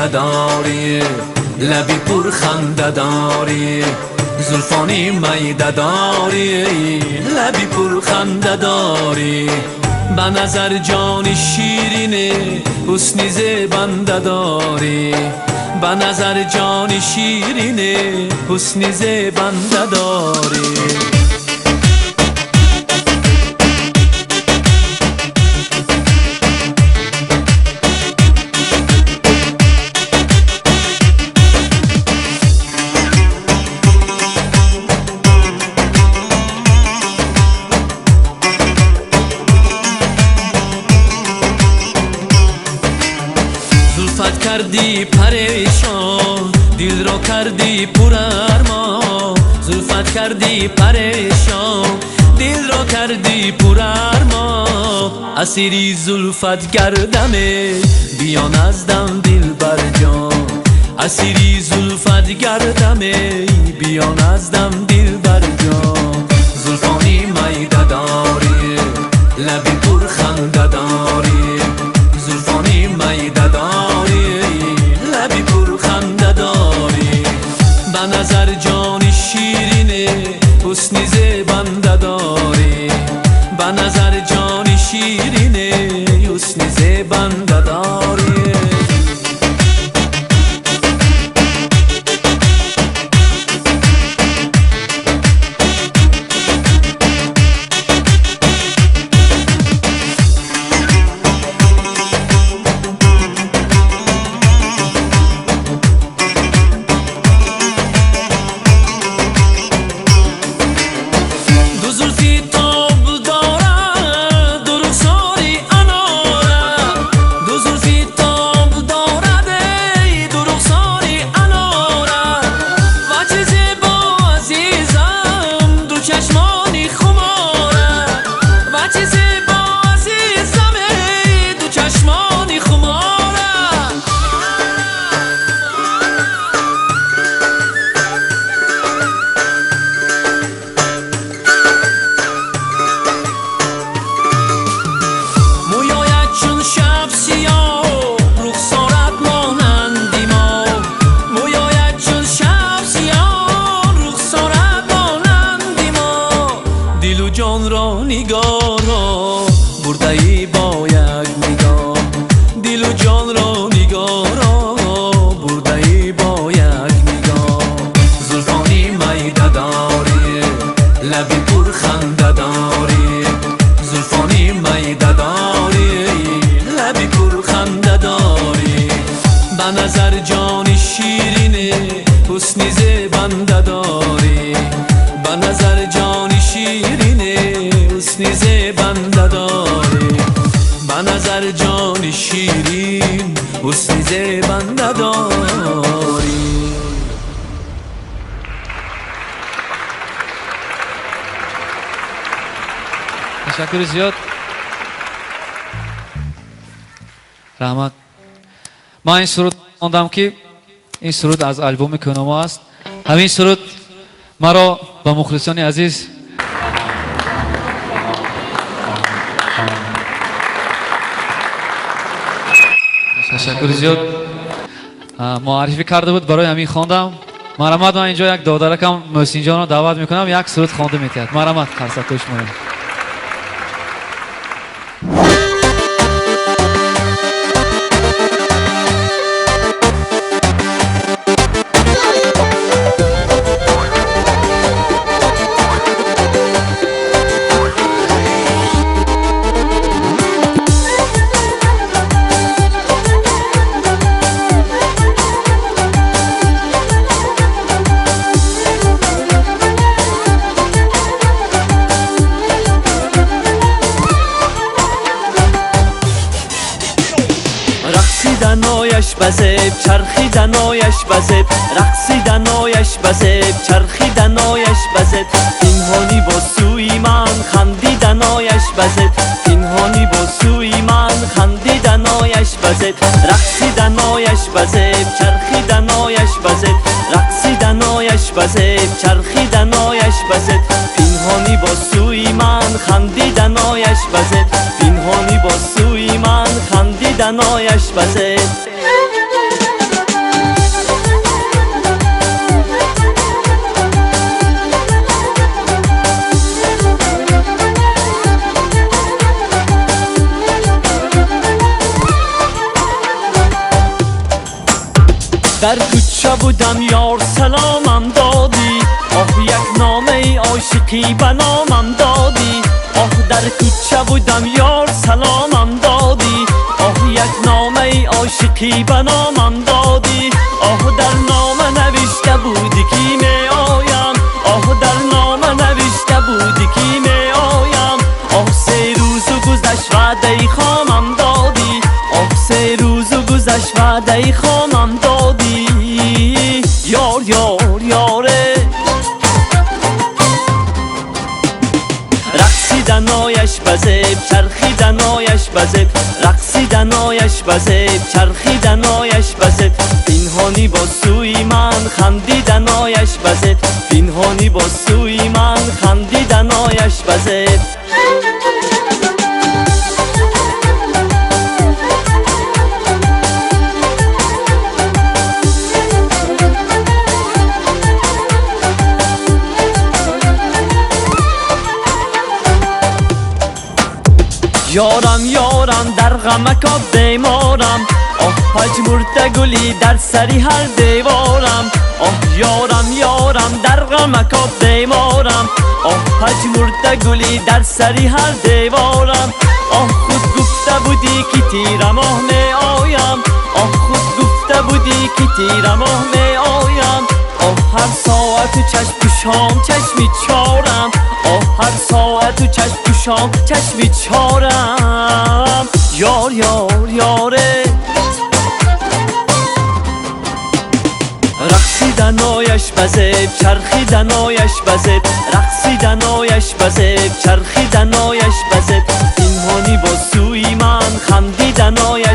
میده داری، لبی پر خنده داری، زلفانی میده داری، لبی پر خنده داری. به نظر جان شیرینه حسنی زیبنده داری، به نظر جان شیرینه حسنی زیبنده داری. زلفت کردی پریشان، دل را کردی پر ارمان. زلفت کردی پریشان، دل را کردی پر ارمان. اسیری زلفت گردمه بیا نزدم دلبر جان، اسیری زلفت گردمه بیا نزدم دلبر جان. زلفانی میده داری، لبی پر خنده داری، زلفانی میده داری، لبی پر خنده داری. به نظر جان شیرینه حسنی زیبنده داری، به نظر جان شیرینه حسنی زیبنده داری. جان را نگارا برده ای با یک نگاه، دل و جان را نگارا برده ای با یک نگاه. زلفانی میده داری، لبی پر خنده داری، زلفانی میده داری، لبی پر خنده داری. به نظر جان شیرینه حسنی زیبنده داری، به نظر جان شیرینه حسنی زیبنده داری، به نظر جان شیرین حسنی زیبنده داری. تشکر زیاد رحمت. من این سرود خواندم که این سرود از آلبوم کنوما است. همین سرود مرا با مخلصان عزیز تشکر زیاد معرفی کرده بود، برای همین خواندم. مرحمت. من اینجا یک دادرکم محسن جان رو دعوت میکنم، یک سرود خوانده میتید. مرحمت. خرساتوش مهم. رقصیدنایش بزیب چرخیدنایش بزیب، رقصیدنایش بزیب چرخیدنایش بزیب. پنهانی با سوی من خندیدنایش بزیب، پنهانی با سوی من خندیدنایش بزیب. رقصیدنایش بزیب چرخیدنایش بزیب، رقصیدنایش بزیب چرخیدنایش بزیب. پنهانی با سوی من خندیدنایش بزیب، پنهانی با سوی من خندیدنایش بزیب. بودم یار سلامم دادی، آه یک نامه عاشقی به نامم دادی. آه در کوچه بودم یار سلامم دادی، آه یک نامه عاشقی به نامم دادی. آه در نامه نوشته بودی کی می آیم، آه در نامه نوشته بودی کی می آیم. آه 3 روز گذشت وعده خامم دادی، آه 3 روز گذشت وعده خامم دادی. یار یار یاره رقصیدن آیش بزب چرخیدن آیش بزب، رقصیدن آیش بزب چرخیدن آیش بزب. پنهانی با سوی من خندیدن آیش بزب، پنهانی با سوی من خندیدن آیش بزب. یارم یارم در غمکا بیمارم، آه پژمرده گلی در سری هر دیوارم. آه یارم یارم در غمکا بیمارم، آه پژمرده گلی در سری هر دیوارم. آه خود گفته بودی که تیر ماه می آیم، آه خود گفته بودی که تیر ماه می آیم. آه هر ساعت و چشم پوشام چشمی چارم، آه هر ساعت و چشم پوشام چشمی چارم. یار یار یاره رقصیدن آیش بزب چرخیدن آیش بزب، رقصیدن آیش بزب چرخیدن آیش بزب. پنهانی با سوی من خندیدن آیش